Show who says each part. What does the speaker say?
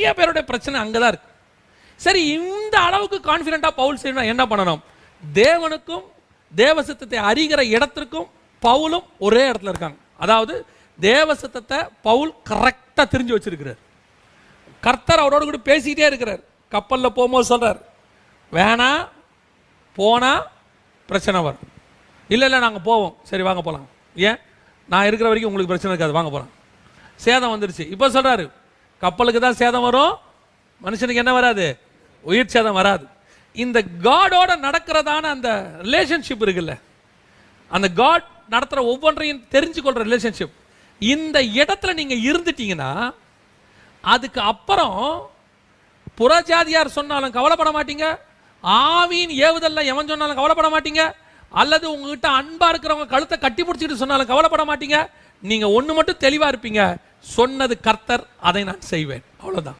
Speaker 1: நிறைய பேருடைய பிரச்சனை அங்கதான் இருக்கு. சரி, இந்த அளவுக்கு கான்ஃபிடென்ட்டா பவுல் செய்யணும், என்ன பண்ணணும்? தேவனுக்கும் தேவ சித்தத்தை அறிகிற இடத்திற்கும் பவுலும் ஒரே இடத்துல இருக்காங்க. அதாவது தேவ சித்தத்தை பவுல் கரெக்டா தெரிஞ்சு வச்சிருக்கிறார். கர்த்தர் அவரோடு கூட பேசிக்கிட்டே இருக்கிறார். கப்பலில் போகும்போது சொல்றார், வேணா போனா பிரச்சனை வரும். இல்லை இல்லை நாங்கள் போவோம். சரி வாங்க போகலாம். ஏன்? நான் இருக்கிற வரைக்கும் உங்களுக்கு பிரச்சனை இருக்காது, வாங்க போகலாம். சேதம் வந்துருச்சு. இப்போ சொல்றாரு, கப்பலுக்கு தான் சேதம் வரும், மனுஷனுக்கு என்ன வராது? உயிர் சேதம் வராது. இந்த காடோட நடக்கிறதான அந்த ரிலேஷன்ஷிப் இருக்குல்ல, அந்த காட் நடத்துகிற ஒவ்வொன்றையும் தெரிஞ்சுக்கொள்கிற ரிலேஷன்ஷிப், இந்த இடத்துல நீங்கள் இருந்துட்டீங்கன்னா அதுக்கு அப்புறம் புறஜாதியார் சொன்னாலும் கவலைப்பட மாட்டீங்க, ஆவியின் ஏவுதல்ல எவன் சொன்னாலும் கவலைப்பட மாட்டீங்க, அல்லது உங்ககிட்ட அன்பா இருக்கிறவங்க கழுத்தை கட்டி பிடிச்சிட்டு சொன்னாலும் கவலைப்பட மாட்டீங்க. நீங்க ஒன்று மட்டும் தெளிவா இருப்பீங்க, சொன்னது கர்த்தர், அதை நான் செய்வேன். அவ்வளவுதான்.